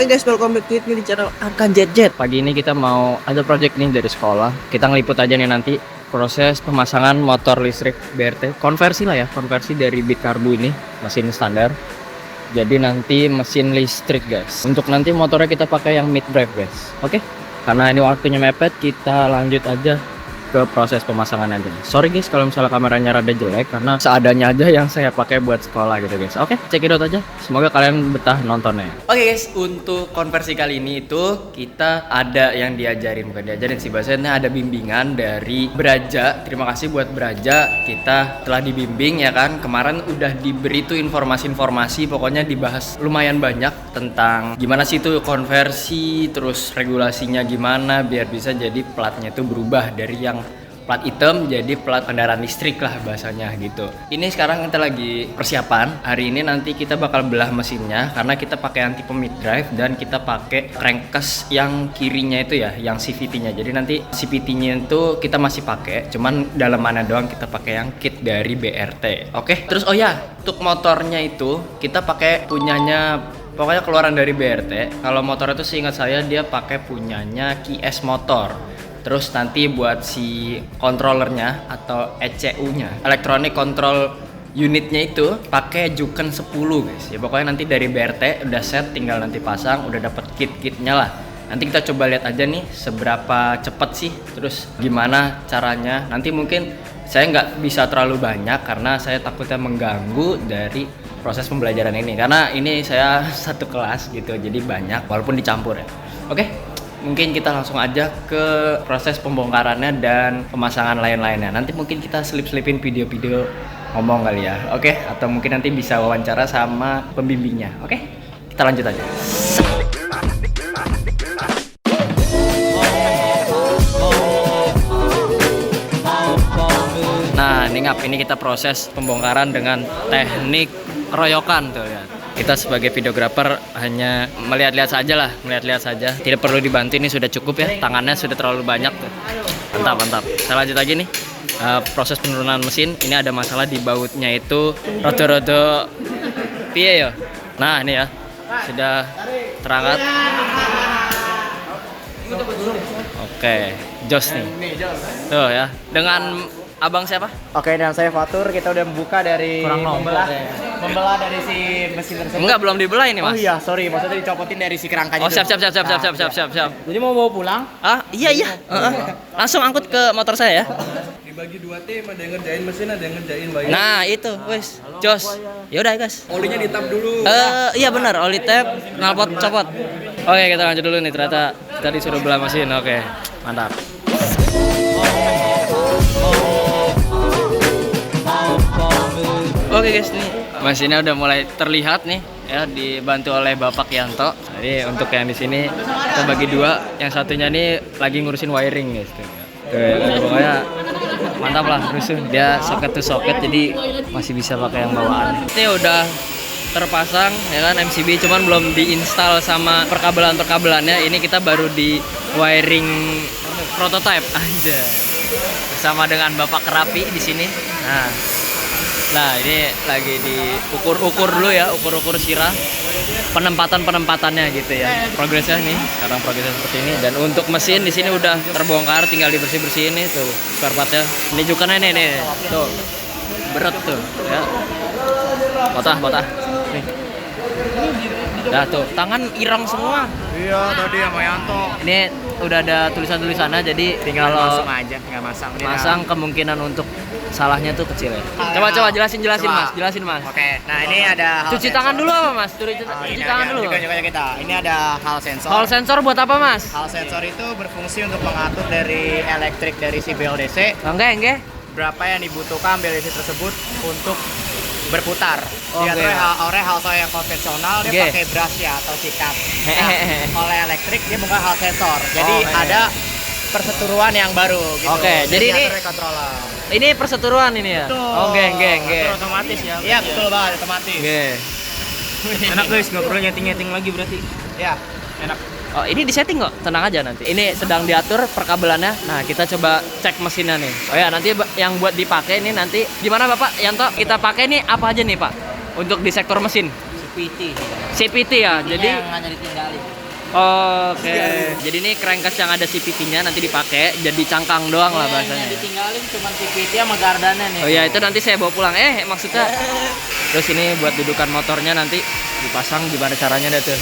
Oke guys, welcome back to di channel Arkan Jet. Pagi ini kita mau ada project nih dari sekolah. Kita ngeliput aja nih nanti proses pemasangan motor listrik BRT. Konversi lah ya, konversi dari bit karbu ini, mesin standar. Jadi nanti mesin listrik guys. Untuk nanti motornya kita pakai yang mid drive guys. Oke? Karena ini waktunya mepet, kita lanjut aja ke proses pemasangan aja. Sorry guys kalau misalnya kameranya rada jelek karena seadanya aja yang saya pakai buat sekolah gitu guys. Oke, check it out aja. Semoga kalian betah nontonnya. Oke guys, untuk konversi kali ini itu kita ada yang diajarin, bukan diajarin sih, bahasanya ada bimbingan dari Braja. Terima kasih buat Braja, kita telah dibimbing ya kan. Kemarin udah diberi tuh informasi-informasi, pokoknya dibahas lumayan banyak tentang gimana sih itu konversi, terus regulasinya gimana biar bisa jadi platnya itu berubah dari yang plat hitam jadi plat kendaraan listrik lah bahasanya gitu. Ini sekarang kita lagi persiapan. Hari ini nanti kita bakal belah mesinnya karena kita pakai yang tipe mid drive dan kita pakai crankcase yang kirinya itu ya, yang CVT-nya. Jadi nanti CVT-nya itu kita masih pakai, cuman dalamannya doang kita pakai yang kit dari BRT. Oke. Terus oh ya, untuk motornya itu kita pakai punyanya, pokoknya keluaran dari BRT. Kalau motor itu seingat saya dia pakai punyanya KS Motor. Terus nanti buat si controllernya atau ECU-nya, Electronic Control Unitnya itu pakai Juken 10 guys. Ya pokoknya nanti dari BRT udah set, tinggal nanti pasang, udah dapet kit-kitnya lah. Nanti kita coba lihat aja nih seberapa cepet sih, terus gimana caranya. Nanti mungkin saya nggak bisa terlalu banyak karena saya takutnya mengganggu dari proses pembelajaran ini. Karena ini saya satu kelas gitu, jadi banyak walaupun dicampur ya. Oke? Mungkin kita langsung aja ke proses pembongkarannya dan pemasangan lain-lainnya. Nanti mungkin kita selip-selipin video-video ngomong kali ya. Oke? Atau mungkin nanti bisa wawancara sama pembimbingnya. Oke? Kita lanjut aja. Nah, ini kita proses pembongkaran dengan teknik keroyokan tuh ya. Kita sebagai videografer hanya melihat-lihat saja. Tidak perlu dibantu, ini sudah cukup ya. Tangannya sudah terlalu banyak tuh. Mantap. Kita lanjut lagi nih. Proses penurunan mesin. Ini ada masalah di bautnya itu rodo-rodo piye ya. Nah, ini ya. Sudah terangkat. Oke, jos nih. Tuh ya. Dengan abang siapa? Oke, dan saya Fatur. Kita udah membuka dari membelah dari si mesin tersebut. Enggak, belum dibelah ini, Mas. Oh iya, sorry. Maksudnya dicopotin dari si kerangkanya. Oh, siap. Jadi mau bawa pulang? Ah, iya. Langsung angkut ke motor saya ya. Dibagi dua tim, ada yang ngerjain mesin, ada yang ngerjain bayar. Nah, itu, wes. Jos. Ya udah, guys. Olinya ditap dulu. Iya benar, oli tap, knalpot copot. Oke, kita lanjut dulu nih. Ternyata kita disuruh belah mesin. Oke, mantap. Oke guys, nih mesinnya udah mulai terlihat nih ya, dibantu oleh Bapak Yanto. Jadi untuk yang di sini kita bagi dua, yang satunya nih lagi ngurusin wiring guys. Pokoknya mantap lah, rusuh. Dia soket to soket, jadi masih bisa pakai yang bawaan. Ini udah terpasang ya kan MCB, cuman belum diinstal sama perkabelannya. Ini kita baru di wiring prototype aja bersama dengan Bapak Kerapi di sini. Nah, ini lagi diukur-ukur dulu ya, ukur sirah, penempatannya gitu ya. Progresnya nih, sekarang progresnya seperti ini. Dan untuk mesin di sini udah terbongkar, tinggal dibersih-bersihin nih tuh spare partnya. Ini juga nih, tuh berat tuh ya. Botah. Nih. Nah tuh, tangan ireng semua. Iya, tadi sama Yanto. Ini udah ada tulisannya, jadi Tinggal kalau masuk aja, tinggal masang. masang kemungkinan untuk salahnya tuh kecil ya. Coba jelasin Mas. Oke, nah ini ada Cuci tangan dulu apa Mas? Cuci tangan dulu. Juga kita. Ini ada hal sensor. Hall sensor buat apa Mas? Hal sensor itu berfungsi untuk mengatur dari elektrik dari si BLDC. Enggak. Berapa yang dibutuhkan BLDC tersebut untuk berputar. Oke. Diatur oleh hal sensor yang konvensional dia pakai brush ya atau sikat. Nah, oleh elektrik dia bukan hal sensor. Jadi ada perseteruan yang baru gitu. Oke, jadi ini controller. Ini perseteruan ini ya. Betul. Otomatis ya. Iya, betul banget, otomatis. Enak guys, nggak perlu nyeting lagi berarti. Ya, enak. Oh, ini disetting kok, tenang aja nanti. Ini sedang diatur perkabelannya. Nah, kita coba cek mesinnya nih. Oh ya, nanti yang buat dipakai ini nanti gimana Bapak Yanto? Kita pakai nih apa aja nih Pak? Untuk di sektor mesin? CVT. CVT ya. Jadi yang hanya ditinggalin. Oke. Jadi ini crankcase yang ada CVT-nya nanti dipakai jadi cangkang doang lah bahasanya. Yang ditinggalin cuma CVT sama gardana nih. Oh iya, itu nanti saya bawa pulang. Maksudnya. Terus ini buat dudukan motornya nanti dipasang gimana caranya dah tuh.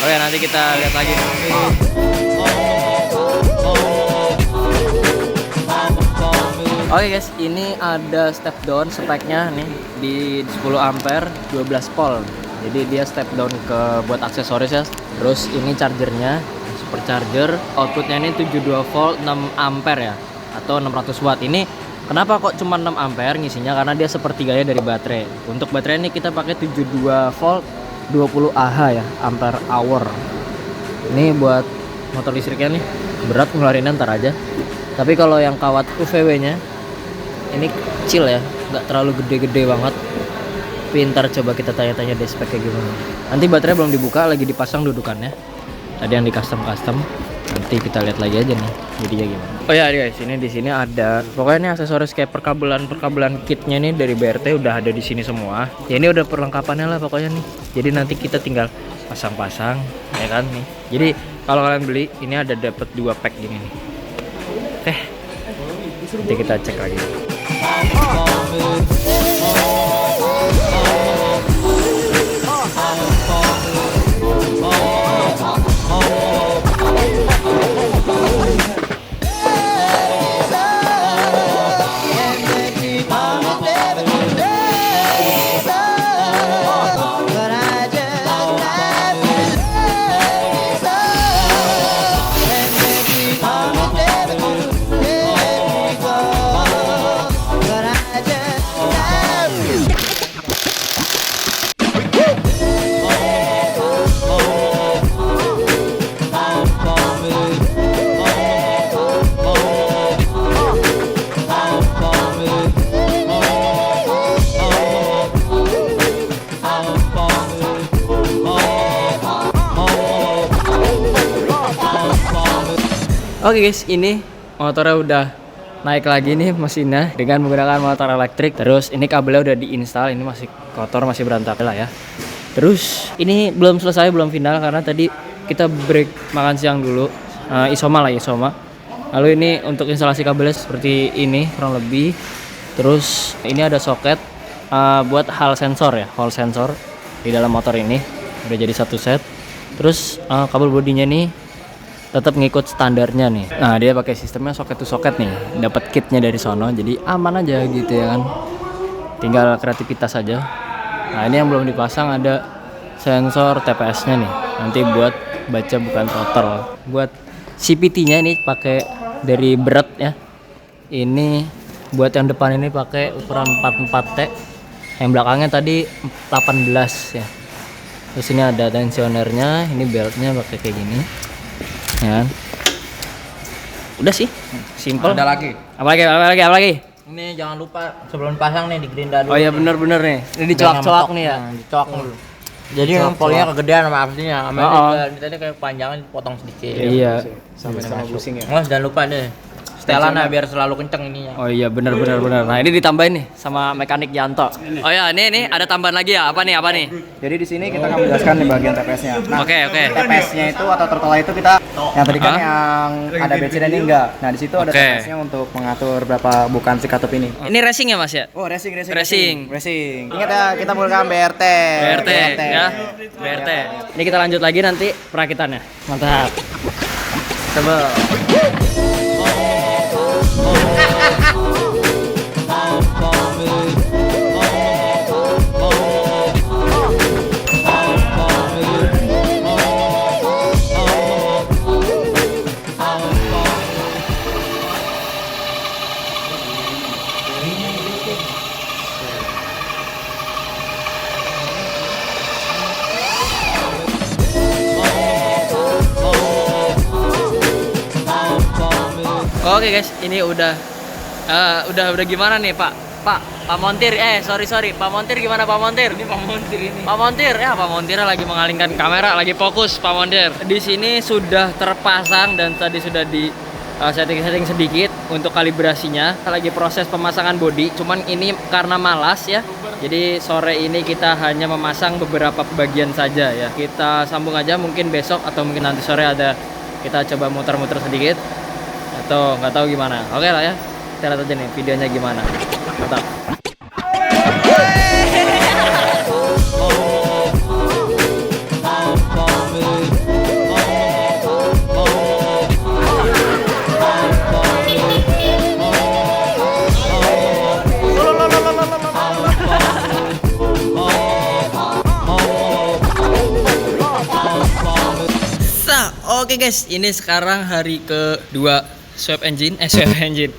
Oh ya, nanti kita lihat lagi. Oke guys, ini ada step down speknya nih di 10 ampere 12 volt. Jadi dia step down ke buat aksesoris ya. Terus ini chargernya super charger, outputnya ini 72 volt 6 ampere ya, atau 600 watt. Ini kenapa kok cuma 6 ampere ngisinya? Karena dia sepertiganya dari baterai. Untuk baterai ini kita pakai 72 volt 20 Ah ya, ampere hour. Ini buat motor listriknya nih, berat ngeluarinnya ntar aja. Tapi kalau yang kawat UVW-nya ini kecil ya, nggak terlalu gede-gede banget. Pintar, coba kita tanya-tanya deh speknya gimana. Nanti baterai belum dibuka, lagi dipasang dudukannya. Tadi yang di custom. Nanti kita lihat lagi aja nih jadinya gimana. Oh ya guys, ini di sini ada pokoknya ini aksesoris kayak perkabelan kitnya nih dari BRT udah ada di sini semua. Ya ini udah perlengkapannya lah pokoknya nih. Jadi nanti kita tinggal pasang-pasang ya kan nih. Jadi kalau kalian beli ini ada dapat 2 pack gini nih. Nanti kita cek lagi. Oke guys, ini motornya udah naik lagi nih mesinnya dengan menggunakan motor elektrik. Terus ini kabelnya udah diinstal, ini masih kotor, masih berantakan lah ya. Terus ini belum selesai, belum final karena tadi kita break makan siang dulu. Isoma. Lalu ini untuk instalasi kabelnya seperti ini kurang lebih. Terus ini ada soket buat hall sensor di dalam motor ini. Udah jadi satu set. Terus kabel bodinya nih tetap ngikut standarnya nih. Nah, dia pakai sistemnya soket to soket nih. Dapat kitnya dari sono, jadi aman aja gitu ya kan. Tinggal kreativitas aja. Nah, ini yang belum dipasang ada sensor TPS-nya nih. Nanti buat baca bukan throttle. Buat CVT-nya ini pakai dari berat ya. Ini buat yang depan ini pakai ukuran 44T. Yang belakangnya tadi 18 ya. Terus ini ada tensionernya, ini beltnya pakai kayak gini. Ya. Udah sih, simple. Ada lagi. Apa lagi? Ini jangan lupa sebelum pasang nih digerinda dulu. Oh iya bener nih. Ini dicoak-coak nih ya. Dicoak dulu. Jadi polnya kegedean sama aslinya. Sama ini tadi kayak panjangan dipotong sedikit. Iya. Sampai pusing ya. Mas jangan lupa deh. Setelannya biar selalu kenceng ininya. Oh iya bener. Nah ini ditambahin nih sama mekanik Yanto. Oh ya ini ada tambahan lagi ya. Apa nih? Jadi di sini kita akan menjelaskan di bagian TPS-nya. Nah, Oke. TPS-nya itu atau throttle itu kita yang tadi kan yang ada bensin ini enggak. Nah, di situ ada TPS-nya untuk mengatur berapa bukan si katup ini. Ini racing ya Mas ya? Oh, racing. Ingat ya kita menggunakan BRT. BRT. Ini kita lanjut lagi nanti perakitannya. Mantap. Coba. Oke guys, ini udah gimana nih Pak Montir? Sorry Pak Montir gimana Pak Montir? Ini Pak Montir ini. Pak Montir ya, Pak Montir lagi mengalingkan kamera, lagi fokus Pak Montir. Di sini sudah terpasang dan tadi sudah di setting sedikit untuk kalibrasinya. Lagi proses pemasangan bodi, cuman ini karena malas ya. Jadi sore ini kita hanya memasang beberapa bagian saja ya. Kita sambung aja mungkin besok atau mungkin nanti sore ada kita coba muter-muter sedikit atau nggak tahu gimana. Oke lah ya. Kita lihat aja nih videonya gimana. Mantap. Oke guys, ini sekarang hari kedua swap engine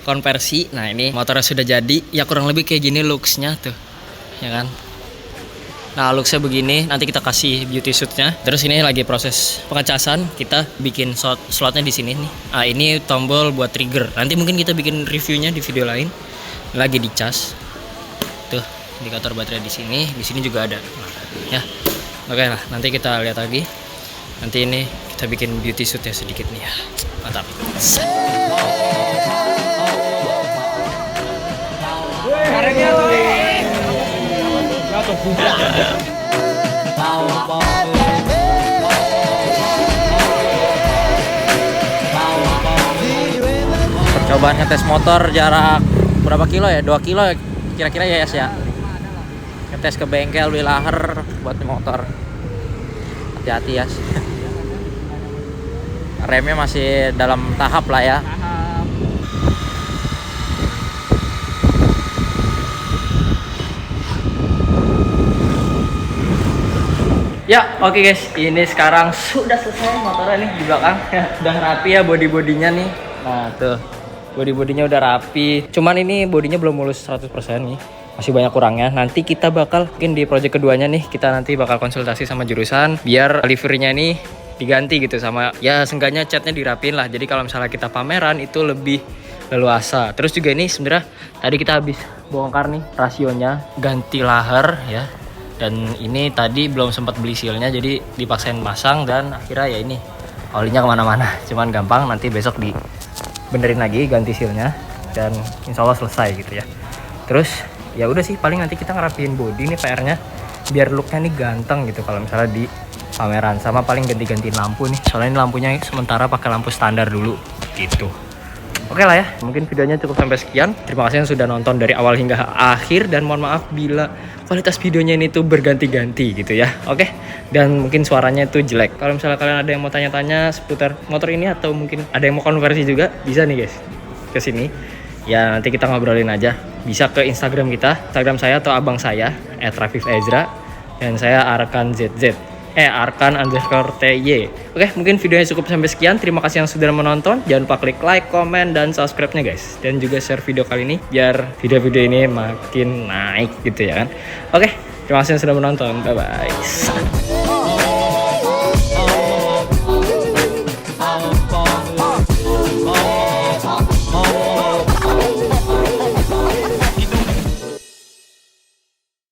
konversi. Nah ini motornya sudah jadi, ya kurang lebih kayak gini looksnya tuh, ya kan. Nah looksnya begini, nanti kita kasih beauty suitnya. Terus ini lagi proses pengecasan, kita bikin slotnya di sini nih. Nah ini tombol buat trigger. Nanti mungkin kita bikin reviewnya di video lain. Lagi dicas, tuh indikator baterai di sini juga ada. Nah, ya, oke lah, nanti kita lihat lagi. Nanti ini kita bikin beauty suit ya sedikit nih ya. Mantap. Percobaan ngetes motor jarak berapa kilo ya? 2 kilo ya kira-kira ya Yas ya. Ngetes ke bengkel beli laher buat motor. Hati-hati Yas. Remnya masih dalam tahap lah ya. Ya, oke guys, ini sekarang sudah selesai motornya nih di belakang. Udah rapi ya body-bodinya nih. Nah, tuh. Body-bodinya udah rapi. Cuman ini bodinya belum mulus 100% nih. Masih banyak kurangnya. Nanti kita bakal mungkin di project keduanya nih, kita nanti bakal konsultasi sama jurusan biar liverynya nih diganti gitu sama ya seenggaknya catnya dirapin lah. Jadi kalau misalnya kita pameran itu lebih leluasa. Terus juga ini sebenarnya tadi kita habis bongkar nih rasionya ganti laher ya. Dan ini tadi belum sempat beli sealnya jadi dipaksain pasang dan akhirnya ya ini olinya kemana-mana. Cuman gampang, nanti besok dibenerin lagi ganti sealnya dan insya Allah selesai gitu ya. Terus ya udah sih paling nanti kita ngerapiin body nih PR-nya biar looknya nih ganteng gitu kalau misalnya di pameran. Sama paling ganti-gantiin lampu nih, soalnya ini lampunya sementara pakai lampu standar dulu gitu. Oke lah ya, mungkin videonya cukup sampai sekian. Terima kasih yang sudah nonton dari awal hingga akhir dan mohon maaf bila kualitas videonya ini tuh berganti-ganti gitu ya. Oke, dan mungkin suaranya itu jelek. Kalau misalnya kalian ada yang mau tanya-tanya seputar motor ini atau mungkin ada yang mau konversi juga, bisa nih guys ke sini. Ya nanti kita ngobrolin aja. Bisa ke Instagram kita, Instagram saya atau abang saya @rafifezra dan saya Arkan_TY. Oke, mungkin videonya cukup sampai sekian. Terima kasih yang sudah menonton. Jangan lupa klik like, komen, dan subscribe-nya guys. Dan juga share video kali ini biar video-video ini makin naik gitu ya kan. Oke, terima kasih yang sudah menonton. Bye-bye.